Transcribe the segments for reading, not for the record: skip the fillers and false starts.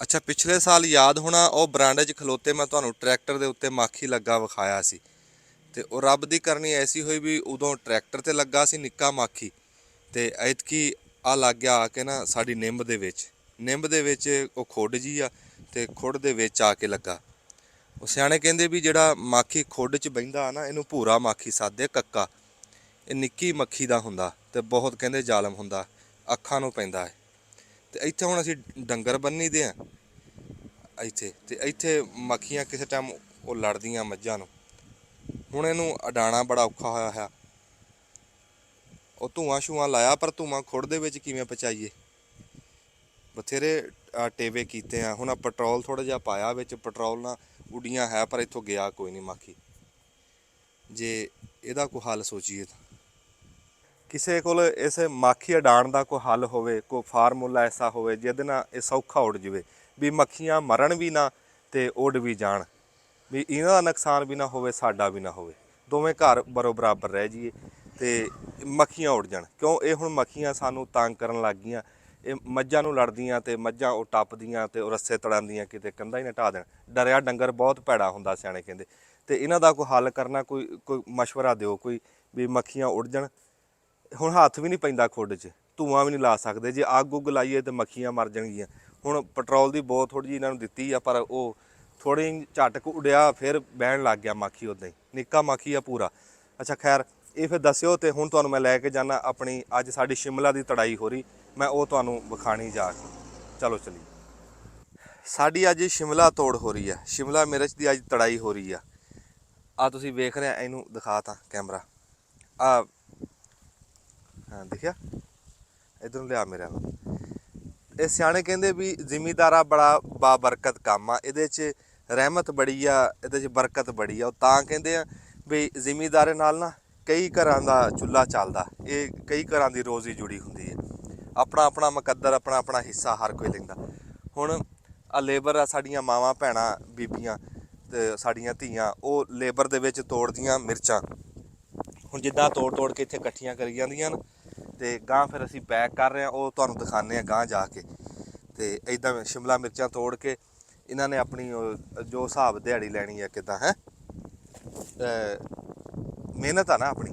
ਅੱਛਾ, ਪਿਛਲੇ ਸਾਲ ਯਾਦ ਹੋਣਾ ਉਹ ਬਰਾਂਡੇ 'ਚ ਖਲੋਤੇ ਮੈਂ ਤੁਹਾਨੂੰ ਟਰੈਕਟਰ ਦੇ ਉੱਤੇ ਮਾਖੀ ਲੱਗਾ ਵਿਖਾਇਆ ਸੀ। ਤੇ ਉਹ ਰੱਬ ਦੀ ਕਰਨੀ ਐਸੀ ਹੋਈ ਵੀ ਉਦੋਂ ਟਰੈਕਟਰ ਤੇ ਲੱਗਾ ਸੀ ਨਿੱਕਾ ਮਾਖੀ, ਤੇ ਐਤਕੀ ਆ ਲੱਗ ਗਿਆ ਆ ਕੇ ਨਾ ਸਾਡੀ ਨਿੰਬ ਦੇ ਵਿੱਚ ਉਹ ਖੁੱਡ ਜੀ ਆ, ਤੇ ਖੁੱਡ ਦੇ ਵਿੱਚ ਆ ਕੇ ਲੱਗਾ। ਉਹ ਸਿਆਣੇ ਕਹਿੰਦੇ ਵੀ ਜਿਹੜਾ ਮਾਖੀ ਖੁੱਡ 'ਚ ਬਹਿੰਦਾ ਨਾ ਇਹਨੂੰ ਭੂਰਾ ਮਾਖੀ ਸੱਦਦੇ, ਕੱਕਾ। ਇਹ ਨਿੱਕੀ ਮੱਖੀ ਦਾ ਹੁੰਦਾ ਤੇ ਬਹੁਤ ਕਹਿੰਦੇ ਜ਼ਾਲਮ ਹੁੰਦਾ, ਅੱਖਾਂ ਨੂੰ ਪੈਂਦਾ ਹੈ। ਤੇ ਇੱਥੇ ਹੁਣ ਅਸੀਂ ਡੰਗਰ ਬੰਨੀ ਦੇ ਆ ਇੱਥੇ ਮੱਖੀਆਂ ਕਿਸੇ ਟਾਈਮ ਉਹ ਲੜਦੀਆਂ ਮੱਝਾਂ ਨੂੰ। ਹੁਣ ਇਹਨੂੰ ਅਡਾਣਾ ਬੜਾ ਔਖਾ ਹੋਇਆ ਹੈ। ਉਹ ਧੂਆਂ ਛੂਆਂ ਲਾਇਆ, ਪਰ ਧੂਆਂ ਖੁੱਡ ਦੇ ਵਿੱਚ ਕਿਵੇਂ ਪਹੁੰਚਾਈਏ। ਬਥੇਰੇ ਟੇਵੇ ਕੀਤੇ ਆ। ਹੁਣ ਪੈਟਰੋਲ ਥੋੜ੍ਹਾ ਜਿਹਾ ਪਾਇਆ ਵਿੱਚ, ਪੈਟਰੋਲ ਨਾਲ ਉੱਡੀਆਂ ਹੈ, ਪਰ ਇੱਥੋਂ ਗਿਆ ਕੋਈ ਨਹੀਂ ਮਾਖੀ। ਜੇ ਇਹਦਾ ਕੋਈ ਹੱਲ ਸੋਚੀਏ ਤਾਂ ਕਿਸੇ ਕੋਲ ਇਸ ਮਾਖੀ ਉਡਾਉਣ ਦਾ ਕੋਈ ਹੱਲ ਹੋਵੇ, ਕੋਈ ਫਾਰਮੂਲਾ ਐਸਾ ਹੋਵੇ ਜਿਹਦੇ ਨਾਲ ਇਹ ਸੌਖਾ ਉੱਡ ਜਾਵੇ, ਵੀ ਮੱਖੀਆਂ ਮਰਨ ਵੀ ਨਾ ਤੇ ਉੱਡ ਵੀ ਜਾਣ, ਵੀ ਇਹਨਾਂ ਦਾ ਨੁਕਸਾਨ ਵੀ ਨਾ ਹੋਵੇ, ਸਾਡਾ ਵੀ ਨਾ ਹੋਵੇ, ਦੋਵੇਂ ਘਰ ਬਰਾਬਰ ਰਹਿ ਜਾਈਏ ਤੇ ਮੱਖੀਆਂ ਉੱਡ ਜਾਣ। ਕਿਉਂ ਇਹ ਹੁਣ ਮੱਖੀਆਂ ਸਾਨੂੰ ਤੰਗ ਕਰਨ ਲੱਗ ਗਈਆਂ। ਇਹ ਮੱਝਾਂ ਨੂੰ ਲੜਦੀਆਂ ਤੇ ਮੱਝਾਂ ਉਹ ਟੱਪਦੀਆਂ ਤੇ ਉਹ ਰੱਸੇ ਤੜਾਉਂਦੀਆਂ, ਕਿਤੇ ਕੰਧਾਂ ਹੀ ਨਾ ਢਾਹ ਦੇਣ। ਡਰਿਆ ਡੰਗਰ ਬਹੁਤ ਭੈੜਾ ਹੁੰਦਾ ਸਿਆਣੇ ਕਹਿੰਦੇ। ਤੇ ਇਹਨਾਂ ਦਾ ਕੋਈ ਹੱਲ ਕਰਨਾ, ਕੋਈ ਮਸ਼ਵਰਾ ਦਿਓ ਕੋਈ, ਵੀ ਮੱਖੀਆਂ ਉੱਡ ਜਾਣ। ਹੁਣ ਹੱਥ ਵੀ ਨਹੀਂ ਪੈਂਦਾ ਖੁੱਡ 'ਚ, ਧੂਆਂ ਵੀ ਨਹੀਂ ਲਾ ਸਕਦੇ। ਜੇ ਅੱਗ ਉੱਗ ਲਾਈਏ ਤਾਂ ਮੱਖੀਆਂ ਮਰ ਜਾਣਗੀਆਂ। ਹੁਣ ਪੈਟਰੋਲ ਦੀ ਬੋਤਲ ਥੋੜ੍ਹੀ ਜਿਹੀ ਇਹਨਾਂ ਨੂੰ ਦਿੱਤੀ ਆ, ਪਰ ਉਹ ਥੋੜ੍ਹੀ ਝਟ ਕੁ ਉੱਡਿਆ, ਫਿਰ ਬਹਿਣ ਲੱਗ ਗਿਆ ਮਾਖੀ। ਉੱਦਾਂ ਹੀ ਨਿੱਕਾ ਮਾਖੀ ਆ ਪੂਰਾ। ਅੱਛਾ ਖੈਰ, ਇਹ ਫਿਰ ਦੱਸਿਓ। ਤੇ ਹੁਣ ਤੁਹਾਨੂੰ ਮੈਂ ਲੈ ਕੇ ਜਾਂਦਾ ਆਪਣੀ, ਅੱਜ ਸਾਡੀ ਸ਼ਿਮਲਾ ਦੀ ਤੜਾਈ ਹੋ ਰਹੀ, ਮੈਂ ਉਹ ਤੁਹਾਨੂੰ ਵਿਖਾਣੀ ਜਾ ਕੇ। ਚਲੋ ਚਲੀਏ। ਸਾਡੀ ਅੱਜ ਸ਼ਿਮਲਾ ਤੋੜ ਹੋ ਰਹੀ ਆ, ਸ਼ਿਮਲਾ ਮਿਰਚ ਦੀ ਅੱਜ ਤੜਾਈ ਹੋ ਰਹੀ ਆ ਤੁਸੀਂ ਵੇਖ ਰਹੇ, ਇਹਨੂੰ ਦਿਖਾ ਤਾਂ ਕੈਮਰਾ। ਆ ਹਾਂ, ਦਿਖਿਆ? ਇੱਧਰ ਨੂੰ ਲਿਆ ਮੇਰੇ ਨਾਲ। ਇਹ ਸਿਆਣੇ ਕਹਿੰਦੇ ਵੀ ਜ਼ਿਮੀਦਾਰਾ ਬੜਾ ਬਾਬਰਕਤ ਕੰਮ ਆ, ਇਹਦੇ 'ਚ ਰਹਿਮਤ ਬੜੀ ਆ, ਇਹਦੇ 'ਚ ਬਰਕਤ ਬੜੀ ਆ। ਉਹ ਤਾਂ ਕਹਿੰਦੇ ਆ ਵੀ ਜ਼ਿਮੀਦਾਰੇ ਨਾਲ ਨਾ ਕਈ ਘਰਾਂ ਦਾ ਚੁੱਲ੍ਹਾ ਚੱਲਦਾ, ਇਹ ਕਈ ਘਰਾਂ ਦੀ ਰੋਜ਼ੀ ਜੁੜੀ ਹੁੰਦੀ ਹੈ। ਆਪਣਾ ਆਪਣਾ ਮੁਕੱਦਰ, ਆਪਣਾ ਆਪਣਾ ਹਿੱਸਾ ਹਰ ਕੋਈ ਲੈਂਦਾ। ਹੁਣ ਆ ਲੇਬਰ ਆ, ਸਾਡੀਆਂ ਮਾਵਾਂ ਭੈਣਾਂ ਬੀਬੀਆਂ ਤੇ ਸਾਡੀਆਂ ਧੀਆਂ, ਉਹ ਲੇਬਰ ਦੇ ਵਿੱਚ ਤੋੜਦੀਆਂ ਮਿਰਚਾਂ। ਹੁਣ ਜਿੱਦਾਂ ਤੋੜ ਕੇ ਇੱਥੇ ਇਕੱਠੀਆਂ ਕਰੀ ਜਾਂਦੀਆਂ ਨੇ, ਤੇ ਗਾਂ ਫਿਰ ਅਸੀਂ ਪੈਕ ਕਰ ਰਹੇ ਹਾਂ, ਉਹ ਤੁਹਾਨੂੰ ਦਿਖਾਉਂਦੇ ਹਾਂ ਗਾਂ ਜਾ ਕੇ। ਤੇ ਇੱਦਾਂ ਸ਼ਿਮਲਾ ਮਿਰਚਾਂ ਤੋੜ ਕੇ ਇਹਨਾਂ ਨੇ ਆਪਣੀ ਜੋ ਹਿਸਾਬ ਦਿਹਾੜੀ ਲੈਣੀ ਹੈ, ਕਿੱਦਾਂ ਹੈ ਮਿਹਨਤ ਆ ਨਾ ਆਪਣੀ।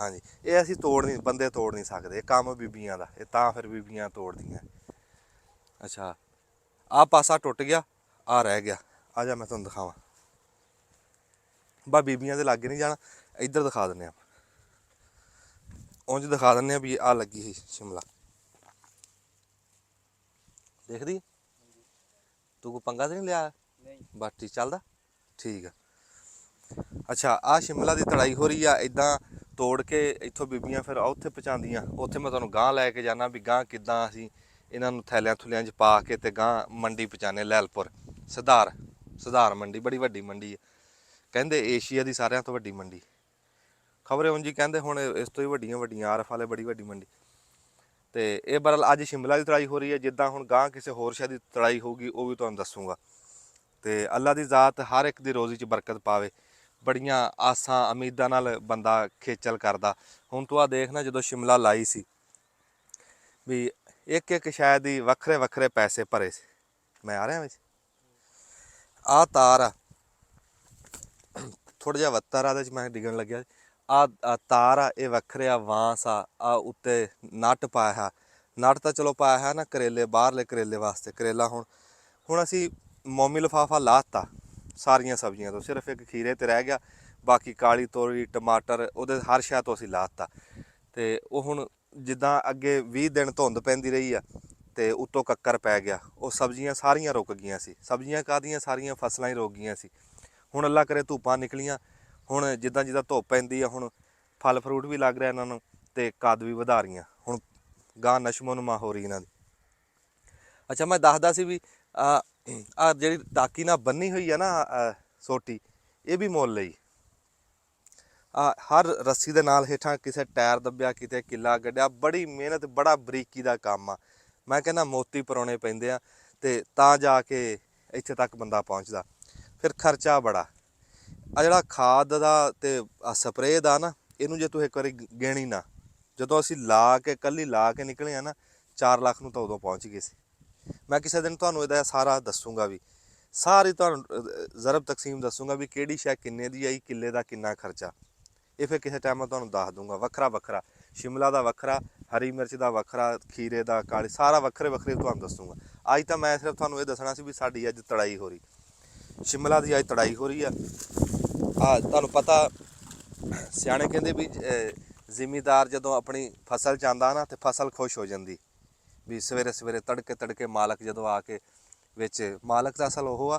ਹਾਂਜੀ, ਇਹ ਅਸੀਂ ਬੰਦੇ ਤੋੜ ਨਹੀਂ ਸਕਦੇ, ਇਹ ਕੰਮ ਬੀਬੀਆਂ ਦਾ, ਇਹ ਤਾਂ ਫਿਰ ਬੀਬੀਆਂ ਤੋੜਦੀਆਂ। ਅੱਛਾ, ਆਹ ਪਾਸਾ ਟੁੱਟ ਗਿਆ, ਆਹ ਰਹਿ ਗਿਆ। ਆ ਜਾ ਮੈਂ ਤੁਹਾਨੂੰ ਦਿਖਾਵਾਂ। ਬਸ ਬੀਬੀਆਂ ਦੇ ਲਾਗੇ ਨਹੀਂ ਜਾਣਾ, ਇੱਧਰ ਦਿਖਾ ਦਿੰਦੇ ਆਪਾਂ। ਉਂਝ ਦਿਖਾ ਦਿੰਦੇ ਆ ਵੀ ਆਹ ਲੱਗੀ ਸੀ ਸ਼ਿਮਲਾ, ਦੇਖਦੀ ਤੂੰ ਕੋਈ ਪੰਗਾ ਤਾਂ ਨਹੀਂ ਲਿਆ? ਬਸ ਠੀਕ ਚੱਲਦਾ, ਠੀਕ ਆ। ਅੱਛਾ, ਆਹ ਸ਼ਿਮਲਾ ਦੀ ਤੜਾਈ ਹੋ ਰਹੀ ਆ। ਇੱਦਾਂ ਤੋੜ ਕੇ ਇੱਥੋਂ ਬੀਬੀਆਂ ਫਿਰ ਉੱਥੇ ਪਹੁੰਚਾਉਂਦੀਆਂ। ਉੱਥੇ ਮੈਂ ਤੁਹਾਨੂੰ ਗਾਂ ਲੈ ਕੇ ਜਾਣਾ, ਵੀ ਗਾਂ ਕਿੱਦਾਂ ਅਸੀਂ ਇਹਨਾਂ ਨੂੰ ਥੈਲਿਆਂ ਥੁਲਿਆਂ 'ਚ ਪਾ ਕੇ ਤੇ ਗਾਂ ਮੰਡੀ ਪਹੁੰਚਾਉਂਦੇ। ਲੈਲਪੁਰ ਸੁਧਾਰ ਮੰਡੀ ਬੜੀ ਵੱਡੀ ਮੰਡੀ ਹੈ, ਕਹਿੰਦੇ ਏਸ਼ੀਆ ਦੀ ਸਾਰਿਆਂ ਤੋਂ ਵੱਡੀ ਮੰਡੀ। ਖਬਰੇ ਉਂਝ ਹੀ ਕਹਿੰਦੇ, ਹੁਣ ਇਸ ਤੋਂ ਹੀ ਵੱਡੀਆਂ ਆਰਫ ਵਾਲੇ ਬੜੀ ਵੱਡੀ ਮੰਡੀ। ਤੇ ਇਹ ਬਰਲ ਅੱਜ ਸ਼ਿਮਲਾ ਦੀ ਤੜਾਈ ਹੋ ਰਹੀ ਹੈ। ਜਿੱਦਾਂ ਹੁਣ ਗਾਂ ਕਿਸੇ ਹੋਰ ਸ਼ਹਿਰ ਦੀ ਤੜਾਈ ਹੋਊਗੀ, ਉਹ ਵੀ ਤੁਹਾਨੂੰ ਦੱਸੂਗਾ। ਤੇ ਅੱਲਾ ਦੀ ਜ਼ਾਤ ਹਰ ਇੱਕ ਦੀ ਰੋਜ਼ੀ 'ਚ ਬਰਕਤ ਪਾਵੇ। ਬੜੀਆਂ ਆਸਾਂ ਉਮੀਦਾਂ ਨਾਲ ਬੰਦਾ ਖੇਚਲ ਕਰਦਾ। ਹੁਣ ਤੂੰ ਆ ਦੇਖ ਨਾ, ਜਦੋਂ ਸ਼ਿਮਲਾ ਲਾਈ ਸੀ ਵੀ ਇੱਕ ਸ਼ਾਇਦ ਹੀ ਵੱਖਰੇ ਪੈਸੇ ਭਰੇ ਸੀ। ਮੈਂ ਆ ਰਿਹਾ ਵਿੱਚ, ਆਹ ਤਾਰ ਆ, ਥੋੜ੍ਹਾ ਜਿਹਾ ਵੱਤਰ ਆ ਇਹਦੇ 'ਚ, ਮੈਂ ਡਿੱਗਣ ਲੱਗਿਆ। ਆਹ ਤਾਰ ਆ, ਇਹ ਵੱਖਰੇ ਆ ਵਾਂਸ ਆ ਉੱਤੇ ਨੱਟ ਪਾਇਆ। ਨੱਟ ਤਾਂ ਚਲੋ ਪਾਇਆ ਹੈ ਨਾ ਕਰੇਲੇ, ਬਾਹਰਲੇ ਕਰੇਲੇ ਵਾਸਤੇ। ਕਰੇਲਾ ਹੁਣ ਅਸੀਂ ਮੋਮੀ ਲਿਫਾਫਾ ਲਾਤਾ ਸਾਰੀਆਂ ਸਬਜ਼ੀਆਂ ਤੋਂ, ਸਿਰਫ ਇੱਕ ਖੀਰੇ 'ਤੇ ਰਹਿ ਗਿਆ। ਬਾਕੀ ਕਾਲੀ ਤੋਰੀ, ਟਮਾਟਰ, ਉਹਦੇ ਹਰ ਸ਼ੈ ਤੋਂ ਅਸੀਂ ਲਾਤਾ। ਤੇ ਉਹ ਹੁਣ ਜਿੱਦਾਂ ਅੱਗੇ 20 ਦਿਨ ਧੁੰਦ ਪੈਂਦੀ ਰਹੀ ਆ, ਤੇ ਉੱਤੋਂ ਕੱਕਰ ਪੈ ਗਿਆ, ਉਹ ਸਬਜ਼ੀਆਂ ਸਾਰੀਆਂ ਰੁਕ ਗਈਆਂ ਸੀ। ਸਬਜ਼ੀਆਂ ਕਾਹਦੀਆਂ, ਸਾਰੀਆਂ ਫਸਲਾਂ ਹੀ ਰੁਕ ਗਈਆਂ ਸੀ। ਹੁਣ ਅੱਲਾ ਕਰੇ ਧੁੱਪਾਂ ਨਿਕਲੀਆਂ, ਹੁਣ ਜਿੱਦਾਂ ਧੁੱਪ ਪੈਂਦੀ ਆ, ਹੁਣ ਫਲ ਫਰੂਟ ਵੀ ਲੱਗ ਰਿਹਾ ਇਹਨਾਂ ਨੂੰ, ਤੇ ਕੱਦ ਵੀ ਵਧਾ ਰਹੀਆਂ। ਹੁਣ ਗਾਂ ਨਸ਼ਮੋ ਨੁਮਾ ਹੋ ਰਹੀ ਇਹਨਾਂ ਦੀ। ਅੱਛਾ, ਮੈਂ ਦੱਸਦਾ ਸੀ ਵੀ ਆਹ ਜਿਹੜੀ ਟਾਕੀ ਨਾਲ ਬੰਨੀ ਹੋਈ ਆ ਨਾ ਸੋਟੀ, ਇਹ ਵੀ ਮੁੱਲ ਲਈ। ਹਰ ਰੱਸੀ ਦੇ ਨਾਲ ਹੇਠਾਂ ਕਿਸੇ ਟਾਇਰ ਦੱਬਿਆ, ਕਿਤੇ ਕਿੱਲਾ ਗੱਡਿਆ, ਬੜੀ ਮਿਹਨਤ, ਬੜਾ ਬਰੀਕੀ ਦਾ ਕੰਮ ਆ। ਮੈਂ ਕਹਿੰਦਾ ਮੋਤੀ ਪਰਾਉਣੇ ਪੈਂਦੇ ਆ, ਤੇ ਤਾਂ ਜਾ ਕੇ ਇੱਥੇ ਤੱਕ ਬੰਦਾ ਪਹੁੰਚਦਾ। ਫਿਰ ਖਰਚਾ ਬੜਾ। ਆ ਜਿਹੜਾ ਖਾਦ ਦਾ ਤੇ ਸਪਰੇਅ ਦਾ ਨਾ, ਇਹਨੂੰ ਜੇ ਤੂੰ ਇੱਕ ਵਾਰੀ ਗਿਣੀ ਨਾ, ਜਦੋਂ ਅਸੀਂ ਲਾ ਕੇ ਕੱਲੀ ਲਾ ਕੇ ਨਿਕਲੇ ਆ ਨਾ, 4 ਲੱਖ ਨੂੰ ਤਾਂ ਉਦੋਂ ਪਹੁੰਚ ਗਏ ਸੀ। मैं किसी दिन तुहानूं इहदा सारा दसूँगा भी, सारी तुहानूं ज़रब तकसीम दसूँगा भी किहड़ी शै किन्ने दी आई, किले दा किन्ना खर्चा। ये फिर किसी टाइम मैं तुहानूं दस दूँगा वक्खरा वक्खरा, शिमला दा वक्खरा, हरी मिर्च दा वक्खरा, खीरे दा, काली, सारा वक्खरे वक्खरे तुहानूं दसूँगा। अज तां मैं सिर्फ तुहानूं ये दसना सी भी साडी अज तड़ाई हो रही, शिमला दी अज तड़ाई हो रही आ। तुहानूं पता सियाणे कहंदे भी जिमीदार जदों अपनी फसल च आंदा ना तो फसल खुश हो जाती भी, सवेरे सवेरे तड़के तड़के मालक जदों आके विच, मालक दा असल ओह आ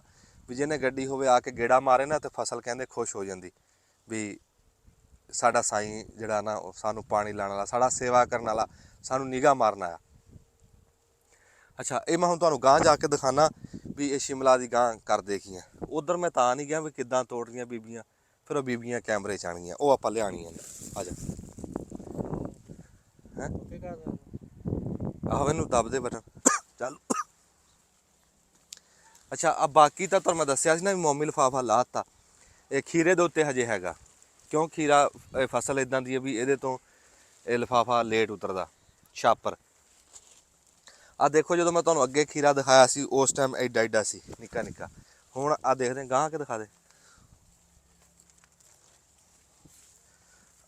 भी जिन्हें गड्डी होवे आके गेड़ा मारे ना तो फसल कहंदे खुश हो जाती भी साडा साईं जिहड़ा ना सानू पानी लाने वाला, साडा सेवा करने वाला, सानू निगाह मारन आया। अच्छा ये मैं हुण तुहानूं गांह जाके दिखाना भी ये शिमला दी गांह करदे की हैं। उधर मैं तां नहीं गया भी किद्दां तोड़ रहीआं बीबियां, फिर वो बीबियां कैमरे च आणगियां, वो आपां लिआणियां ने। आ जा हैं आहो इनूं दब दे बटन चल। अच्छा अब बाकी तो तुहानूं मैं दस्सिया सी ना भी मोमी लिफाफा लाता, ये खीरे दे उत्ते हजे हैगा, क्यों खीरा फसल इदां दी है भी इहदे तो ये लिफाफा लेट उतरदा छापर। आ देखो जो मैं तुहानूं अगे खीरा दिखाया सी उस टाइम एडा एडा सी निक्का निक्का, हुण आ देखदे गांह के दिखा दे,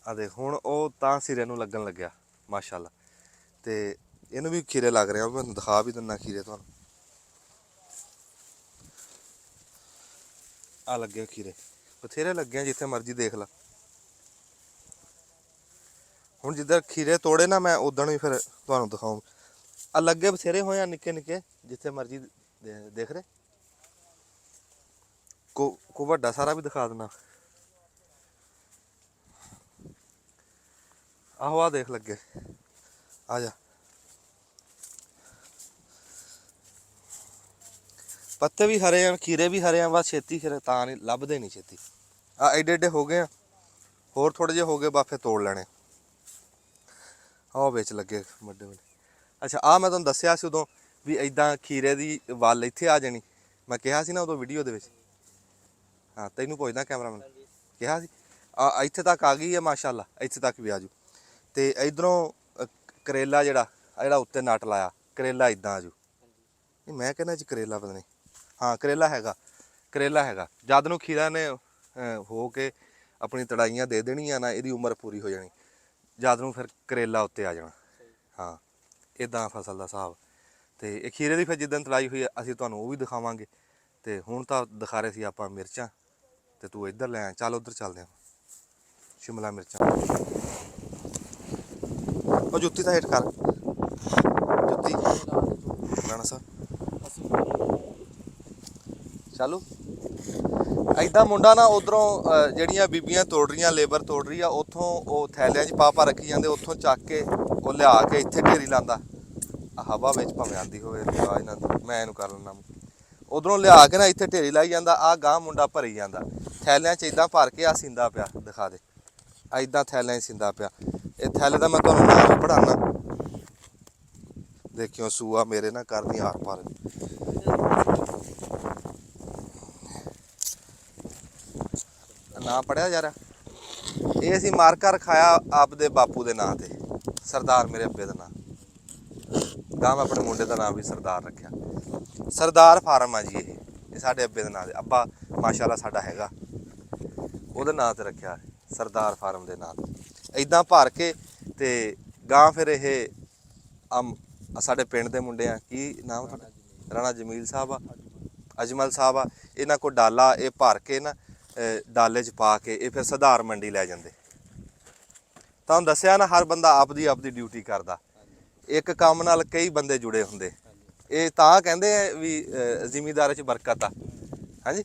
आ देख हुण ओह तां सिरे नूं लगन लग्या माशाअल्लाह। ते इहनूं भी खीरे लग रहे, मैं दिखा भी दिन्ना खीरे तुहानूं, आ लगे खीरे बथेरे लगे जिथे मर्जी देख ला। हुण जिधर खीरे तोड़े ना मैं उदण भी फिर तुहानूं दिखाऊं, आ लगे बथेरे होए आ निक्के निक्के जिथे मर्जी देख रहे, को वड्डा सारा भी दिखा देना। आहो आ देख लगे, आ जा पत्ते भी हरे हैं, खीरे भी हरे हैं, बस छेती खीरे तां नहीं लभदे नहीं छेती। आ एडे एडे हो गए, होर थोड़े जे हो गए बस फिर तोड़ लैने। आओ बिच लगे बड्डे बड्डे। अच्छा आ मैं तुहानूं दस्सिया सी उदों भी इदां खीरे दी वल इत्थे आ जानी, मैं कहा सी ना उदों वीडियो दे विच। हाँ तैनूं पुछदा कैमरामैन, कहा सी इत्थे तक आ गई है माशाअल्लाह, इत्थे तक भी आजू। ते इधरों करेला जिहड़ा उत्ते नट लाया, करेला इदां आजू। मैं कहना जी करेला पता नहीं, हाँ करेला हैगा, करेला हैगा। जद नूं खीरा ने हो के अपनी तड़ाइयां दे देनियां ना, इहदी उम्र पूरी हो जानी, जद नूं फिर करेला उत्ते आ जाना। हाँ इदां फसल दा हिसाब। ते ये खीरे दी फिर जिद्दन तड़ाई हुई असीं तुहानूं वो भी दिखावांगे। ते हुण तां दिखा रहे सी आपां मिर्चां, ते तू इधर लै चल, उधर चलदे आं शिमला मिर्चां। ਉਹ ਜੁੱਤੀ ਤਾਂ ਹੇਠ ਕਰ, ਜੁੱਤੀ ਰਾਣਾ ਸਾਹਿਬ ਚਾਲੂ। ਐਦਾਂ ਮੁੰਡਾ ਨਾ ਉਧਰੋਂ ਜਿਹੜੀਆਂ ਬੀਬੀਆਂ ਤੋੜ ਰਹੀਆਂ, ਲੇਬਰ ਤੋੜ ਰਹੀ ਆ, ਉੱਥੋਂ ਉਹ ਥੈਲਿਆਂ 'ਚ ਪਾ ਰੱਖੀ ਜਾਂਦੇ, ਉੱਥੋਂ ਚੱਕ ਕੇ ਉਹ ਲਿਆ ਕੇ ਇੱਥੇ ਢੇਰੀ ਲਾਂਦਾ। ਹਵਾ ਵਿੱਚ ਭਾਵੇਂ ਆਉਂਦੀ ਹੋਵੇ ਆਵਾਜ਼ ਨਾ, ਮੈਂ ਇਹਨੂੰ ਕਰ ਲੈਂਦਾ। ਉਧਰੋਂ ਲਿਆ ਕੇ ਨਾ ਇੱਥੇ ਢੇਰੀ ਲਾਈ ਜਾਂਦਾ, ਆਹ ਗਾਂਹ ਮੁੰਡਾ ਭਰੀ ਜਾਂਦਾ ਥੈਲਿਆਂ 'ਚ, ਇੱਦਾਂ ਭਰ ਕੇ ਆ ਸਿੰਦਾ ਪਿਆ, ਦਿਖਾ ਦੇ ਇੱਦਾਂ ਥੈਲਿਆਂ 'ਚ ਸਿੰਦਾ ਪਿਆ। ਇਹ ਥੈਲੇ ਦਾ ਮੈਂ ਤੁਹਾਨੂੰ ਨਾਮ ਵੀ ਪੜ੍ਹਾਉਣਾ, ਦੇਖਿਓ ਸੂਆ ਮੇਰੇ ਨਾਲ ਕਰਦੀ ਆਰ ਪਾਰ। ਨਾਂ ਪੜਿਆ ਯਾਰ, ਇਹ ਅਸੀਂ ਮਾਰਕਾ ਰਖਾਇਆ ਆਪਦੇ ਬਾਪੂ ਦੇ ਨਾਂ ਤੇ, ਸਰਦਾਰ ਮੇਰੇ ਅੱਬੇ ਦਾ ਨਾਂ। ਗਾਂ ਮੈਂ ਆਪਣੇ ਮੁੰਡੇ ਦਾ ਨਾਮ ਵੀ ਸਰਦਾਰ ਰੱਖਿਆ, ਸਰਦਾਰ ਫਾਰਮ ਆ ਜੀ। ਇਹ ਸਾਡੇ ਅੱਬੇ ਦੇ ਨਾਂ ਤੇ, ਅੱਬਾ ਮਾਸ਼ਾਅੱਲਾ ਸਾਡਾ ਹੈਗਾ, ਉਹਦੇ ਨਾਂ ਤੇ ਰੱਖਿਆ ਸਰਦਾਰ ਫਾਰਮ ਦੇ ਨਾਂ ਤੇ। ਇੱਦਾਂ ਭਰ ਕੇ ਤੇ ਗਾਂ ਫਿਰ ਇਹ ਸਾਡੇ ਪਿੰਡ ਦੇ ਮੁੰਡੇ ਆ, ਕੀ ਨਾਮ ਤੁਹਾਡਾ? ਰਾਣਾ ਜਮੀਲ ਸਾਹਿਬ ਆ, ਅਜਮਲ ਸਾਹਿਬ ਆ, ਇਹਨਾਂ ਕੋਲ ਡਾਲਾ, ਇਹ ਭਰ ਕੇ ਨਾ ਡਾਲੇ 'ਚ ਪਾ ਕੇ ਇਹ ਫਿਰ ਸੁਧਾਰ ਮੰਡੀ ਲੈ ਜਾਂਦੇ। ਤੁਹਾਨੂੰ ਦੱਸਿਆ ਨਾ, ਹਰ ਬੰਦਾ ਆਪਦੀ ਆਪਦੀ ਡਿਊਟੀ ਕਰਦਾ, ਇੱਕ ਕੰਮ ਨਾਲ ਕਈ ਬੰਦੇ ਜੁੜੇ ਹੁੰਦੇ। ਇਹ ਤਾਂ ਕਹਿੰਦੇ ਆ ਵੀ ਜ਼ਿਮੀਂਦਾਰੀ 'ਚ ਬਰਕਤ ਆ। ਹਾਂਜੀ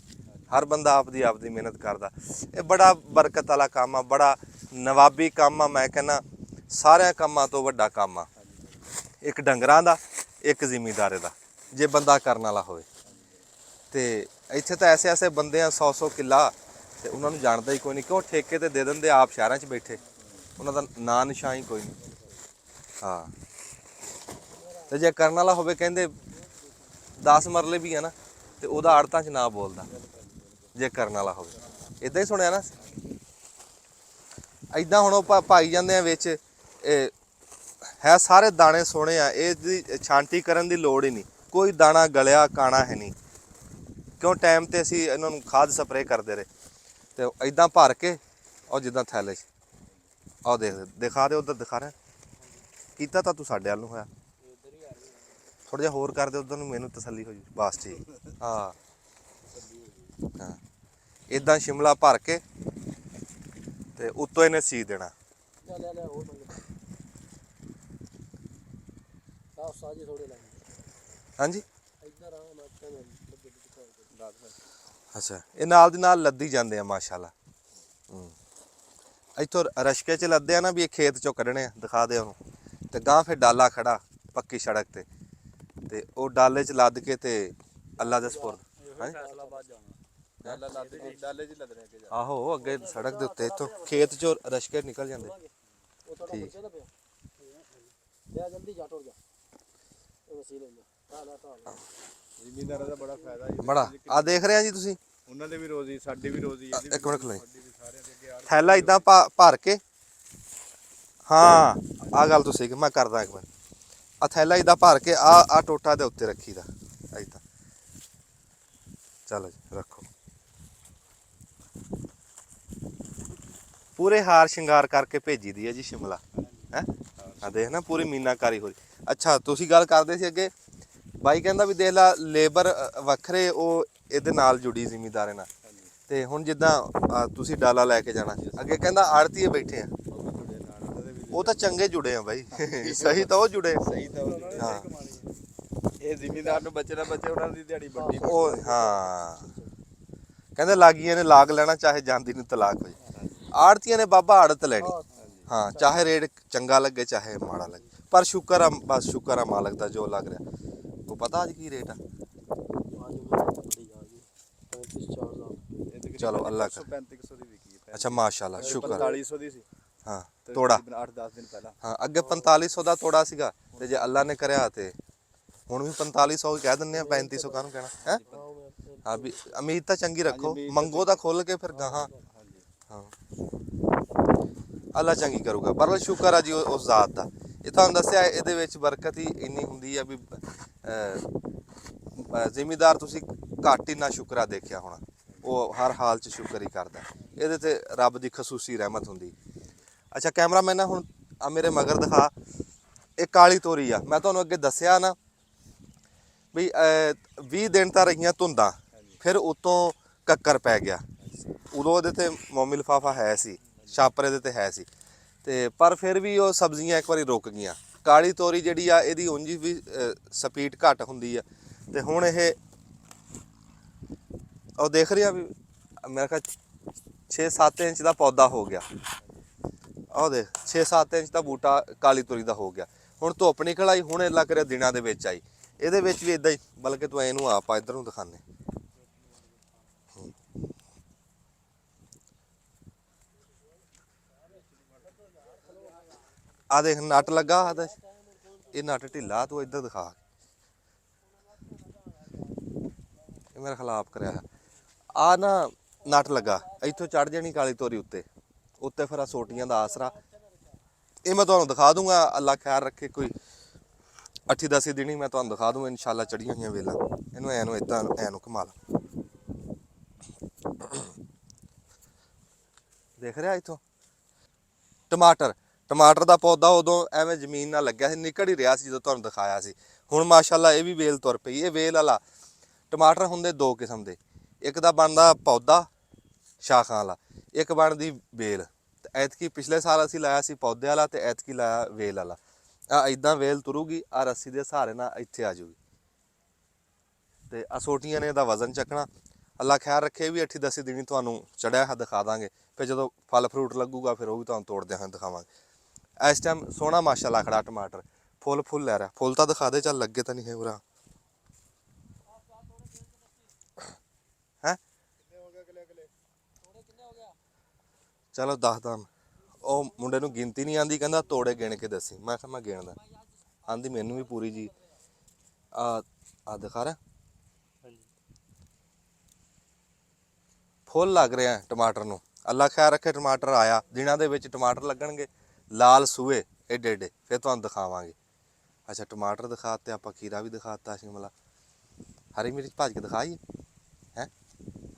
ਹਰ ਬੰਦਾ ਆਪਦੀ ਆਪਦੀ ਮਿਹਨਤ ਕਰਦਾ। ਇਹ ਬੜਾ ਬਰਕਤ ਵਾਲਾ ਕੰਮ ਆ, ਬੜਾ ਨਵਾਬੀ ਕੰਮ ਆ। ਮੈਂ ਕਹਿੰਦਾ ਸਾਰਿਆਂ ਕੰਮਾਂ ਤੋਂ ਵੱਡਾ ਕੰਮ ਆ ਇੱਕ ਡੰਗਰਾਂ ਦਾ, ਇੱਕ ਜ਼ਿਮੀਂਦਾਰੇ ਦਾ, ਜੇ ਬੰਦਾ ਕਰਨ ਵਾਲਾ ਹੋਵੇ। ਤੇ ਇੱਥੇ ਤਾਂ ਐਸੇ ਐਸੇ ਬੰਦੇ ਆ 100 ਕਿੱਲਾ, ਤੇ ਉਹਨਾਂ ਨੂੰ ਜਾਣਦਾ ਹੀ ਕੋਈ ਨਹੀਂ, ਕਿਉਂ ਠੇਕੇ ਤੇ ਦੇ ਦਿੰਦੇ, ਆਪ ਸ਼ਹਿਰਾਂ 'ਚ ਬੈਠੇ, ਉਹਨਾਂ ਦਾ ਨਾਂ ਨਿਸ਼ਾਨ ਹੀ ਕੋਈ ਨਹੀਂ। ਹਾਂ ਤੇ ਜੇ ਕਰਨ ਵਾਲਾ ਹੋਵੇ, ਕਹਿੰਦੇ 10 ਮਰਲੇ ਵੀ ਆ ਨਾ, ਤੇ ਉਹਦਾ ਆੜਤਾਂ 'ਚ ਨਾਂ ਬੋਲਦਾ ਜੇ ਕਰਨ ਵਾਲਾ ਹੋਵੇ। ਇੱਦਾਂ ਹੀ ਸੁਣਿਆ ਨਾ। ਇੱਦਾਂ ਹੁਣ ਉਹ ਪਾਈ ਜਾਂਦੇ ਆ ਵਿੱਚ, ਇਹ ਹੈ ਸਾਰੇ ਦਾਣੇ ਸੋਹਣੇ ਆ, ਇਹਦੀ ਛਾਂਟੀ ਕਰਨ ਦੀ ਲੋੜ ਹੀ ਨਹੀਂ, ਕੋਈ ਦਾਣਾ ਗਲਿਆ ਕਾਣਾ ਹੈ ਨਹੀਂ, ਕਿਉਂ ਟਾਈਮ ਤੇ ਅਸੀਂ ਇਹਨਾਂ ਨੂੰ ਖਾਦ ਸਪਰੇਅ ਕਰਦੇ ਰਹੇ। ਤੇ ਇਦਾਂ ਭਰ ਕੇ ਉਹ ਜਿੱਦਾਂ ਥੈਲੇ 'ਚ ਆਹ ਦਿਖਾ ਦੇ, ਉਧਰ ਦਿਖਾ ਰਿਹਾ ਕੀਤਾ ਤਾਂ ਤੂੰ ਸਾਡੇ ਵੱਲ ਨੂੰ ਹੋਇਆ, ਥੋੜਾ ਜਿਹਾ ਹੋਰ ਕਰਦੇ ਉਧਰ ਨੂੰ, ਮੈਨੂੰ ਤਸੱਲੀ ਹੋ ਜੂ ਬਸ ਠੀਕ। ਹਾਂ ਹਾਂ ਇਦਾਂ ਸ਼ਿਮਲਾ ਭਰ ਕੇ ਤੇ ਉੱਤੋਂ ਇਹਨੇ ਸੀ ਦੇਣਾ। ਹਾਂਜੀ ਅੱਛਾ, ਇਹ ਨਾਲ ਦੀ ਨਾਲ ਲੱਦੀ ਜਾਂਦੇ ਆ ਮਾਸ਼ਾਅੱਲਾ। ਇੱਥੋਂ ਰਸ਼ਕੇ 'ਚ ਲੱਦੇ ਆ ਨਾ ਵੀ ਇਹ ਖੇਤ 'ਚੋਂ ਕੱਢਣੇ ਆ, ਦਿਖਾ ਦੇ ਉਹਨੂੰ। ਤੇ ਗਾਂ ਫਿਰ ਡਾਲਾ ਖੜਾ ਪੱਕੀ ਸੜਕ ਤੇ ਉਹ ਡਾਲੇ 'ਚ ਲੱਦ ਕੇ ਤੇ ਅੱਲਾ ਦੇ ਸਪੁਰਦ। ਆਹੋ ਅੱਗੇ ਸੜਕ ਦੇ ਉੱਤੇ ਇੱਥੋਂ ਖੇਤ 'ਚੋਂ ਰਸ਼ਕੇ ਨਿਕਲ ਜਾਂਦੇ। ਠੀਕ ਜ਼ਿਮੀਂਦਾਰਾਂ ਦਾ ਬੜਾ ਫਾਇਦਾ ਹੈ, ਬੜਾ ਆ ਦੇਖ ਰਹੇ ਆ ਜੀ ਤੁਸੀਂ, ਉਹਨਾਂ ਦੇ ਵੀ ਰੋਜ਼ੀ, ਸਾਡੀ ਵੀ ਰੋਜ਼ੀ, ਇੱਕ ਮਿੰਟ ਖਲੋਈ ਥੈਲਾ ਇਦਾਂ ਭਰ ਕੇ। ਹਾਂ ਆ ਗੱਲ ਤੁਸੀਂ ਕਿ ਮੈਂ ਕਰਦਾ ਇੱਕ ਮਿੰਟ। ਆ ਥੈਲਾ ਇਦਾਂ ਭਰ ਕੇ ਆ ਟੋਟਾ ਦੇ ਉੱਤੇ ਰੱਖੀਦਾ ਇਦਾਂ। ਚਲੋ ਜੀ ਰੱਖੋ। ਪੂਰੇ ਹਾਰ ਸ਼ਿੰਗਾਰ ਕਰਕੇ ਭੇਜੀ ਦੀ ਹੈ ਜੀ ਸ਼ਿਮਲਾ ਹੈ। ਆ ਦੇਖ ਨਾ ਪੂਰੀ ਮੀਨਾਕਾਰੀ ਹੋ ਰਹੀ। ਅੱਛਾ ਤੁਸੀਂ ਗੱਲ ਕਰਦੇ ਸੀ ਅੱਗੇ, ਬਾਈ ਕਹਿੰਦਾ ਵੀ ਦੇਖ ਲਾ ਲੇਬਰ ਵੱਖਰੇ ਉਹ ਇਹਦੇ ਨਾਲ ਜੁੜੀ ਜ਼ਿਮੀਂਦਾਰੇ ਨਾਲ। ਤੇ ਹੁਣ ਜਿੱਦਾਂ ਤੁਸੀਂ ਡਾਲਾ ਲੈ ਕੇ ਜਾਣਾ, ਅੱਗੇ ਕਹਿੰਦਾ ਆੜਤੀਏ ਬੈਠੇ ਆ, ਉਹ ਤਾਂ ਚੰਗੇ ਜੁੜੇ ਆ ਬਾਈ। ਸਹੀ ਤਾਂ ਉਹ ਜੁੜੇ, ਸਹੀ ਤਾਂ ਉਹ ਜੁੜੇ। ਹਾਂ ਇਹ ਜ਼ਿਮੀਂਦਾਰ ਨੂੰ ਬਚੇ ਨਾ ਬਚੇ, ਉਹਨਾਂ ਦੀ ਦਿਹਾੜੀ ਵੱਡੀ। ਉਹ ਹਾਂ ਕਹਿੰਦੇ ਲਾਗੀਆਂ ਨੇ ਲਾਗ ਲੈਣਾ, ਚਾਹੇ ਜਾਂਦੀ ਨੂੰ ਤਲਾਕ ਹੋਏ। ਆੜਤੀਆਂ ਨੇ ਬਾਬਾ ਆੜਤ ਲੈਣੀ, ਹਾਂ ਚਾਹੇ ਰੇਟ ਚੰਗਾ ਲੱਗੇ ਚਾਹੇ ਮਾੜਾ ਲੱਗੇ, ਪਰ ਸ਼ੁਕਰ ਆ, ਬਸ ਸ਼ੁਕਰ ਆ ਮਾਲਕ ਦਾ ਜੋ ਲੱਗ ਰਿਹਾ। ਕੋ ਪਤਾ ਅੱਜ ਕੀ ਰੇਟ ਆ? ਚਲੋ ਅੱਲਾ ਕਰ। 3500 ਦੀ ਵਿਕੀ ਹੈ। ਅੱਛਾ ਮਾਸ਼ਾਅੱਲਾ ਸ਼ੁਕਰ। 4500 ਦੀ ਸੀ ਹਾਂ ਤੋੜਾ, 8-10 ਦਿਨ ਪਹਿਲਾਂ। ਹਾਂ ਅੱਗੇ 4500 ਦਾ ਤੋੜਾ ਸੀਗਾ, ਤੇ ਜੇ ਅੱਲਾ ਨੇ ਕਰਿਆ ਤੇ ਹੁਣ ਵੀ 4500 ਕਹਿ ਦਿੰਦੇ ਆ, 3500 ਕਾਹਨੂੰ ਕਹਿਣਾ ਹੈ। ਹਾਂ ਵੀ ਉਮੀਦ ਤਾਂ ਚੰਗੀ ਰੱਖੋ, ਮੰਗੋ ਤਾਂ ਖੁੱਲ ਕੇ ਫਿਰ ਗਾਹਾਂ। ਹਾਂ ਅੱਲਾ ਚੰਗੀ ਕਰੂਗਾ, ਪਰ ਸ਼ੁਕਰ ਆ ਜੀ ਉਸ ਜ਼ਾਤ ਦਾ। ਇਹ ਤੁਹਾਨੂੰ ਦੱਸਿਆ ਇਹਦੇ ਵਿੱਚ ਬਰਕਤ ਹੀ ਇੰਨੀ ਹੁੰਦੀ ਆ ਵੀ ਜ਼ਿਮੀਂਦਾਰ ਤੁਸੀਂ ਘੱਟ ਹੀ ਨਾ ਸ਼ੁਕਰਾ ਦੇਖਿਆ ਹੋਣਾ, ਉਹ ਹਰ ਹਾਲ 'ਚ ਸ਼ੁਕਰ ਹੀ ਕਰਦਾ। ਇਹਦੇ ਤੇ ਰੱਬ ਦੀ ਖਸੂਸੀ ਰਹਿਮਤ ਹੁੰਦੀ। ਅੱਛਾ ਕੈਮਰਾਮੈਨ ਨਾ ਹੁਣ ਆ ਮੇਰੇ ਮਗਰ ਦਿਖਾ, ਇਹ ਕਾਲੀ ਤੋਰੀ ਆ। ਮੈਂ ਤੁਹਾਨੂੰ ਅੱਗੇ ਦੱਸਿਆ ਨਾ ਵੀ 20 ਦਿਨ ਤਾਂ ਰਹੀਆਂ ਧੁੰਦਾਂ, ਫਿਰ ਉਤੋਂ ਕੱਕਰ ਪੈ ਗਿਆ। ਉਦੋਂ ਉਹਦੇ ਤੇ ਮੋਮੀ ਲਿਫਾਫਾ ਹੈ ਸੀ, ਛਾਪਰ ਇਹਦੇ ਤੇ ਹੈ ਸੀ, ਤੇ ਪਰ ਫਿਰ ਵੀ ਉਹ ਸਬਜ਼ੀਆਂ ਇੱਕ ਵਾਰੀ ਰੁਕ ਗਈਆਂ। ਕਾਲੀ ਤੋਰੀ ਜਿਹੜੀ ਆ ਇਹਦੀ ਉਂਝ ਵੀ ਸਪੀਡ ਘੱਟ ਹੁੰਦੀ ਆ, ਤੇ ਹੁਣ ਇਹ ਉਹ ਦੇਖ ਰਿਹਾ ਵੀ ਮੇਰਾ ਖਿਆਲ 6-7 ਇੰਚ ਦਾ ਪੌਦਾ ਹੋ ਗਿਆ। ਆਹ ਦੇਖ 6-7 ਇੰਚ ਦਾ ਬੂਟਾ ਕਾਲੀ ਤੋਰੀ ਦਾ ਹੋ ਗਿਆ। ਹੁਣ ਧੁੱਪ ਨਿਕਲ ਆਈ, ਹੁਣ ਇਹ ਲੱਗ ਰਿਹਾ ਦਿਨਾਂ ਦੇ ਵਿੱਚ ਆਈ। ਇਹਦੇ ਵਿੱਚ ਵੀ ਇਦਾਂ ਹੀ, ਬਲਕਿ ਤੂੰ ਇਹਨੂੰ ਆਪਾਂ ਇੱਧਰ ਨੂੰ ਦਿਖਾਣੇ। ਆ ਦੇਖ ਨਟ ਲੱਗਾ, ਇਹ ਨਟ ਢਿੱਲਾ, ਤੂੰ ਇੱਧਰ ਦਿਖਾ। ਇਹ ਮੇਰਾ ਖਿਲਾਫ ਕਰਿਆ ਆ ਨਾ, ਨਟ ਲੱਗਾ, ਇੱਥੋਂ ਚੜ ਜਾਣੀ ਕਾਲੀ ਤੋਰੀ ਉੱਤੇ ਉੱਤੇ, ਫਿਰ ਆ ਸੋਟੀਆਂ ਦਾ ਆਸਰਾ। ਇਹ ਮੈਂ ਤੁਹਾਨੂੰ ਦਿਖਾ ਦੂੰਗਾ, ਅੱਲਾ ਖੈਰ ਰੱਖੇ, ਕੋਈ 8-10 ਦਿਨ ਹੀ ਮੈਂ ਤੁਹਾਨੂੰ ਦਿਖਾ ਦੂੰਗਾ ਇਨਸ਼ਾਅੱਲਾ ਚੜੀਆਂ ਹੋਈਆਂ ਵੇਲਾਂ। ਇਹਨੂੰ ਐਨੂੰ ਇਦਾਂ ਐਨੂੰ ਘੁਮਾ ਲਾ, ਦੇਖ ਰਿਹਾ ਇੱਥੋਂ। ਟਮਾਟਰ ਦਾ ਪੌਦਾ ਉਦੋਂ ਐਵੇਂ ਜ਼ਮੀਨ ਨਾਲ ਲੱਗਿਆ ਸੀ, ਨਿਕਲ ਹੀ ਰਿਹਾ ਸੀ ਜਦੋਂ ਤੁਹਾਨੂੰ ਦਿਖਾਇਆ ਸੀ। ਹੁਣ ਮਾਸ਼ਾਅੱਲਾ ਇਹ ਵੀ ਵੇਲ ਤੁਰ ਪਈ। ਇਹ ਵੇਲ ਵਾਲਾ ਟਮਾਟਰ ਹੁੰਦੇ ਦੋ ਕਿਸਮ ਦੇ, ਇੱਕ ਦਾ ਬਣਦਾ ਪੌਦਾ ਸ਼ਾਖਾਂ ਵਾਲਾ, ਇੱਕ ਬਣਦੀ ਵੇਲ। ਤੇ ਐਤਕੀ ਪਿਛਲੇ ਸਾਲ ਅਸੀਂ ਲਾਇਆ ਸੀ ਪੌਦੇ ਵਾਲਾ, ਤੇ ਐਤਕੀ ਲਾਇਆ ਵੇਲ ਵਾਲਾ। ਆ ਇਦਾਂ ਵੇਲ ਤੁਰੂਗੀ, ਆ ਰੱਸੀ ਦੇ ਸਹਾਰੇ ਨਾਲ ਇੱਥੇ ਆ ਜਾਊਗੀ, ਤੇ ਆ ਸੋਟੀਆਂ ਨੇ ਇਹਦਾ ਵਜ਼ਨ ਚੱਕਣਾ। ਅੱਲਾ ਖੈਰ ਰੱਖੇ, ਵੀ 8-10 ਦਿਨ ਤੁਹਾਨੂੰ ਚੜਿਆ ਹੈ ਦਿਖਾ ਦਾਂਗੇ। ਫਿਰ ਜਦੋਂ ਫਲ ਫਰੂਟ ਲੱਗੂਗਾ ਫਿਰ ਉਹ ਵੀ ਤੁਹਾਨੂੰ ਤੋੜਦੇ ਹਾਂ ਦਿਖਾਵਾਂਗੇ। ਇਸ ਟਾਈਮ ਸੋਹਣਾ ਮਾਸ਼ਾਅੱਲਾ ਖੜਾ ਟਮਾਟਰ, ਫੁੱਲ ਲੈ ਰਿਹਾ। ਫੁੱਲ ਤਾਂ ਦਿਖਾ ਦੇ, ਚੱਲ ਲੱਗੇ ਤਾਂ ਨਹੀਂ ਹੈ ਉਰਾ ਹੈ। ਚਲੋ ਦੱਸਦਾ, ਉਹ ਮੁੰਡੇ ਨੂੰ ਗਿਣਤੀ ਨਹੀਂ ਆਂਦੀ, ਕਹਿੰਦਾ ਤੋੜੇ ਗਿਣ ਕੇ ਦੱਸੀ। ਮੈਂ ਕਿਹਾ ਮੈਂ ਗਿਣਦਾ, ਆਂਦੀ ਮੈਨੂੰ ਵੀ ਪੂਰੀ ਜੀ। ਆ ਦਿਖਾ ਰਿਹਾ ਫੁੱਲ ਲੱਗ ਰਿਹਾ ਟਮਾਟਰ ਨੂੰ। ਅੱਲਾ ਖੈਰ ਰੱਖੇ, ਟਮਾਟਰ ਆਇਆ, ਦਿਨਾਂ ਦੇ ਵਿੱਚ ਟਮਾਟਰ ਲੱਗਣਗੇ ਲਾਲ ਸੂਏ ਏਡੇ ਏਡੇ, ਫਿਰ ਤੁਹਾਨੂੰ ਦਿਖਾਵਾਂਗੇ। ਅੱਛਾ ਟਮਾਟਰ ਦਿਖਾਤੇ ਆਪਾਂ, ਖੀਰਾ ਵੀ ਦਿਖਾਤਾ, ਸ਼ਿਮਲਾ, ਹਰੀ ਮਿਰਚ ਭਾਜ ਕੇ ਦਿਖਾਈ ਹੈ।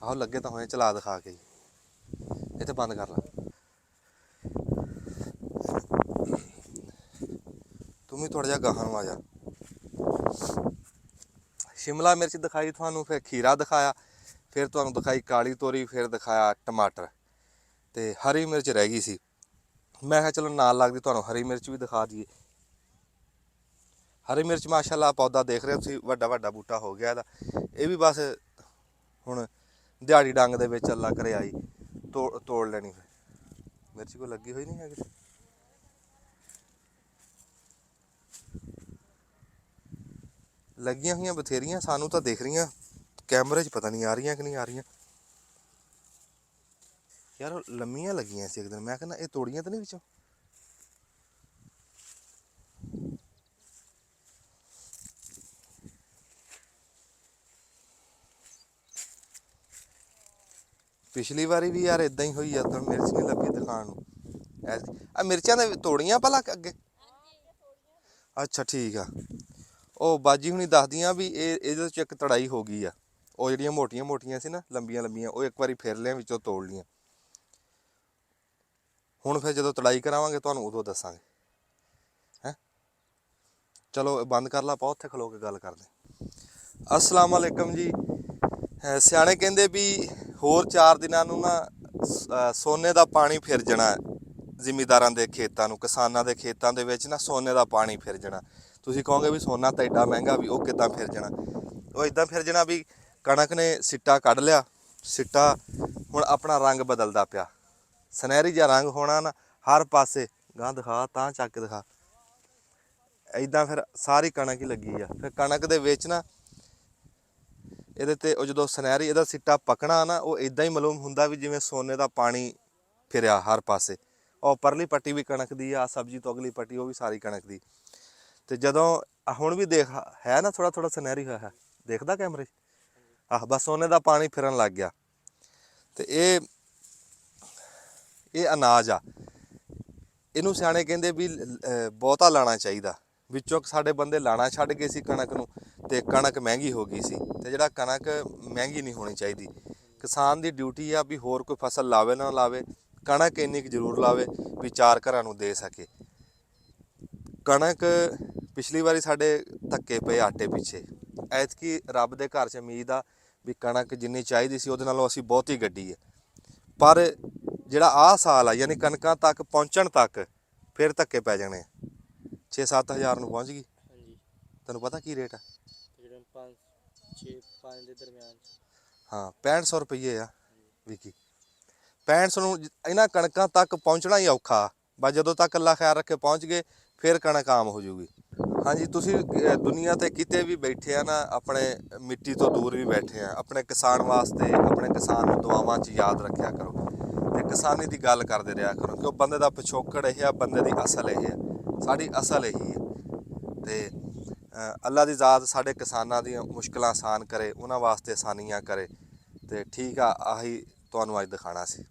ਆਹੋ ਲੱਗੇ ਤਾਂ ਹੋਏ, ਚਲਾ ਦਿਖਾ ਕੇ ਜੀ। ਇੱਥੇ ਬੰਦ ਕਰ ਲਾ, ਤੂੰ ਵੀ ਥੋੜਾ ਜਿਹਾ ਗਾਹਾਂ ਨੂੰ ਆ ਜਾ। ਸ਼ਿਮਲਾ ਮਿਰਚ ਦਿਖਾਈ ਤੁਹਾਨੂੰ, ਫਿਰ ਖੀਰਾ ਦਿਖਾਇਆ, ਫਿਰ ਤੁਹਾਨੂੰ ਦਿਖਾਈ ਕਾਲੀ ਤੋਰੀ, ਫਿਰ ਦਿਖਾਇਆ ਟਮਾਟਰ, ਤੇ ਹਰੀ ਮਿਰਚ ਰਹਿ ਗਈ ਸੀ। ਮੈਂ ਕਿਹਾ ਚਲੋ ਨਾਲ ਲੱਗਦੀ ਤੁਹਾਨੂੰ ਹਰੀ ਮਿਰਚ ਵੀ ਦਿਖਾ ਦਈਏ। ਹਰੀ ਮਿਰਚ ਮਾਸ਼ਾਅੱਲਾ ਪੌਦਾ ਦੇਖ ਰਹੇ ਹੋ ਤੁਸੀਂ, ਵੱਡਾ ਵੱਡਾ ਬੂਟਾ ਹੋ ਗਿਆ ਇਹਦਾ। ਇਹ ਵੀ ਬਸ ਹੁਣ ਦਿਹਾੜੀ ਡੰਗ ਦੇ ਵਿੱਚ ਅੱਲਾ ਕਰੇ ਆਈ ਤੋੜ ਲੈਣੀ। ਫਿਰ ਮਿਰਚ ਕੋਈ ਲੱਗੀ ਹੋਈ ਨਹੀਂ ਹੈਗੀ, ਲੱਗੀਆਂ ਹੋਈਆਂ ਬਥੇਰੀਆਂ, ਸਾਨੂੰ ਤਾਂ ਦਿਖ ਰਹੀਆਂ, ਕੈਮਰੇ 'ਚ ਪਤਾ ਨਹੀਂ ਆ ਰਹੀਆਂ ਕਿ ਨਹੀਂ ਆ ਰਹੀਆਂ। ਯਾਰ ਲੰਮੀਆਂ ਲੱਗੀਆਂ ਸੀ ਇੱਕ ਦਿਨ, ਮੈਂ ਕਹਿੰਦਾ ਇਹ ਤੋੜੀਆਂ ਤਾਂ ਨਹੀਂ ਵਿੱਚੋਂ। ਪਿਛਲੀ ਵਾਰੀ ਵੀ ਯਾਰ ਇਦਾਂ ਹੀ ਹੋਈ ਆ, ਤਾਂ ਮਿਰਚ ਨਹੀਂ ਲੱਭੀ ਦਿਖਾਣ ਨੂੰ। ਆ ਮਿਰਚਾਂ ਦੇ ਤੋੜੀਆਂ ਭਲਾ ਅੱਗੇ? ਅੱਛਾ ਠੀਕ ਆ। ਉਹ ਬਾਜੀ ਹੁਣੀ ਦੱਸਦੀਆਂ ਵੀ ਇਹਦੇ 'ਚ ਇੱਕ ਤੜਾਈ ਹੋ ਗਈ ਆ। ਉਹ ਜਿਹੜੀਆਂ ਮੋਟੀਆਂ ਮੋਟੀਆਂ ਸੀ ਨਾ, ਲੰਬੀਆਂ ਲੰਬੀਆਂ, ਉਹ ਇੱਕ ਵਾਰੀ ਫਿਰ ਲਿਆ, ਵਿੱਚੋਂ ਤੋੜ ਲੀਆਂ। ਹੁਣ ਫਿਰ ਜਦੋਂ ਤੜਾਈ ਕਰਾਵਾਂਗੇ ਤੁਹਾਨੂੰ ਉਦੋਂ ਦੱਸਾਂਗੇ ਹੈ। ਚਲੋ ਬੰਦ ਕਰ ਲਾ, ਆਪਾਂ ਉੱਥੇ ਖਲੋ ਕੇ ਗੱਲ ਕਰਦੇ। ਅਸਲਾਮ ਵਾਲੇਕਮ ਜੀ। ਸਿਆਣੇ ਕਹਿੰਦੇ ਵੀ ਹੋਰ 4 ਦਿਨਾਂ ਨੂੰ ਨਾ ਸੋਨੇ ਦਾ ਪਾਣੀ ਫਿਰ ਜਾਣਾ ਜ਼ਿਮੀਂਦਾਰਾਂ ਦੇ ਖੇਤਾਂ ਨੂੰ, ਕਿਸਾਨਾਂ ਦੇ ਖੇਤਾਂ ਦੇ ਵਿੱਚ ਨਾ ਸੋਨੇ ਦਾ ਪਾਣੀ ਫਿਰ ਜਾਣਾ। ਤੁਸੀਂ ਕਹੋਗੇ ਵੀ ਸੋਨਾ ਤਾਂ ਐਡਾ ਮਹਿੰਗਾ, ਵੀ ਉਹ ਕਿੱਦਾਂ ਫਿਰ ਜਾਣਾ? ਉਹ ਇੱਦਾਂ ਫਿਰ ਜਾਣਾ ਵੀ ਕਣਕ ਨੇ ਸਿੱਟਾ ਕੱਢ ਲਿਆ, ਸਿੱਟਾ ਹੁਣ ਆਪਣਾ ਰੰਗ ਬਦਲਦਾ ਪਿਆ, ਸੁਨਹਿਰੀ ਜਿਹਾ ਰੰਗ ਹੋਣਾ ਨਾ ਹਰ ਪਾਸੇ। ਗਾਂ ਦਿਖਾ, ਤਾਂ ਚੱਕ ਕੇ ਦਿਖਾ। ਇੱਦਾਂ ਫਿਰ ਸਾਰੀ ਕਣਕ ਹੀ ਲੱਗੀ ਆ। ਫਿਰ ਕਣਕ ਦੇ ਵਿੱਚ ਨਾ ਇਹਦੇ ਤੇ ਉਹ ਜਦੋਂ ਸੁਨਹਿਰੀ ਇਹਦਾ ਸਿੱਟਾ ਪਕਣਾ ਨਾ, ਉਹ ਇੱਦਾਂ ਹੀ ਮਾਲੂਮ ਹੁੰਦਾ ਵੀ ਜਿਵੇਂ ਸੋਨੇ ਦਾ ਪਾਣੀ ਫਿਰਿਆ ਹਰ ਪਾਸੇ। ਉਹ ਪਰਲੀ ਪੱਟੀ ਵੀ ਕਣਕ ਦੀ ਆ, ਸਬਜ਼ੀ ਤੋਂ ਅਗਲੀ ਪੱਟੀ ਉਹ ਵੀ ਸਾਰੀ ਕਣਕ ਦੀ। ਤੇ ਜਦੋਂ ਹੁਣ ਵੀ ਦੇਖ ਹੈ ਨਾ, ਥੋੜਾ ਥੋੜਾ ਸੁਨਹਿਰੀ ਹੋਇਆ ਹੈ, ਦੇਖਦਾ ਕੈਮਰੇ 'ਚ? ਆਹ ਬਸ ਸੋਨੇ ਦਾ ਪਾਣੀ ਫਿਰਨ ਲੱਗ ਗਿਆ। ਤੇ ਇਹ ਅਨਾਜ ਆ, ਇਹਨੂੰ ਸਿਆਣੇ ਕਹਿੰਦੇ ਵੀ ਬਹੁਤਾ ਲਾਣਾ ਚਾਹੀਦਾ। ਵਿੱਚੋਂ ਸਾਡੇ ਬੰਦੇ ਲਾਣਾ ਛੱਡ ਗਏ ਸੀ ਕਣਕ ਨੂੰ, ਤੇ ਕਣਕ ਮਹਿੰਗੀ ਹੋ ਗਈ ਸੀ। ਤੇ ਜਿਹੜਾ ਕਣਕ ਮਹਿੰਗੀ ਨਹੀਂ ਹੋਣੀ ਚਾਹੀਦੀ। ਕਿਸਾਨ ਦੀ ਡਿਊਟੀ ਆ ਵੀ ਹੋਰ ਕੋਈ ਫਸਲ ਲਾਵੇ ਨਾ ਲਾਵੇ, ਕਣਕ ਇੰਨੀ ਕੁ ਜ਼ਰੂਰ ਲਾਵੇ ਵੀ 4 ਘਰਾਂ ਨੂੰ ਦੇ ਸਕੇ। ਕਣਕ ਪਿਛਲੀ ਵਾਰੀ ਸਾਡੇ ਧੱਕੇ ਪਏ ਆਟੇ ਪਿੱਛੇ, ਐਤਕੀ ਰੱਬ ਦੇ ਘਰ 'ਚ ਉਮੀਦ ਆ ਵੀ ਕਣਕ ਜਿੰਨੀ ਚਾਹੀਦੀ ਸੀ ਉਹਦੇ ਨਾਲੋਂ ਅਸੀਂ ਬਹੁਤੀ ਗੱਡੀ ਹੈ। ਪਰ ਜਿਹੜਾ ਆਹ ਸਾਲ ਆ, ਯਾਨੀ ਕਣਕਾਂ ਤੱਕ ਪਹੁੰਚਣ ਤੱਕ ਫਿਰ ਧੱਕੇ ਪੈ ਜਾਣੇ। 6-7 ਹਜ਼ਾਰ ਨੂੰ ਪਹੁੰਚ ਗਈ। ਹਾਂਜੀ, ਤੈਨੂੰ ਪਤਾ ਕੀ ਰੇਟ ਆ? ਤਕਰੀਬਨ 5-6-5 ਦੇ ਦਰਮਿਆਨ। ਹਾਂ 6500 ਰੁਪਏ ਆ ਵਿਕੀ। 6500 ਨੂੰ ਇਹਨਾਂ ਕਣਕਾਂ ਤੱਕ ਪਹੁੰਚਣਾ ਹੀ ਔਖਾ। ਬਸ ਜਦੋਂ ਤੱਕ ਅੱਲਾ ਖੈਰ ਰੱਖੇ ਪਹੁੰਚ ਗਏ, ਫਿਰ ਕਣਕ ਆਮ ਹੋ ਜੂਗੀ। ਹਾਂਜੀ, ਤੁਸੀਂ ਦੁਨੀਆ ਤੇ ਕਿਤੇ ਵੀ ਬੈਠੇ ਆ ਨਾ, ਆਪਣੇ ਮਿੱਟੀ ਤੋਂ ਦੂਰ ਵੀ ਬੈਠੇ ਆ, ਆਪਣੇ ਕਿਸਾਨ ਵਾਸਤੇ, ਆਪਣੇ ਕਿਸਾਨ ਨੂੰ ਦੁਆਵਾਂ 'ਚ ਯਾਦ ਰੱਖਿਆ ਕਰੋ ਤੇ ਕਿਸਾਨੀ ਦੀ ਗੱਲ ਕਰਦੇ ਰਿਹਾ ਕਰੋ, ਕਿ ਉਹ ਬੰਦੇ ਦਾ ਪਿਛੋਕੜ ਇਹ ਆ, ਬੰਦੇ ਦੀ ਅਸਲ ਇਹ ਆ, ਸਾਡੀ ਅਸਲ ਇਹੀ ਹੈ। ਤੇ ਅੱਲਾ ਦੀ ਜ਼ਾਤ ਸਾਡੇ ਕਿਸਾਨਾਂ ਦੀਆਂ ਮੁਸ਼ਕਲਾਂ ਆਸਾਨ ਕਰੇ, ਉਹਨਾਂ ਵਾਸਤੇ ਆਸਾਨੀਆਂ ਕਰੇ। ਤੇ ਠੀਕ ਆ, ਆਹੀ ਤੁਹਾਨੂੰ ਅੱਜ ਦਿਖਾਉਣਾ ਸੀ।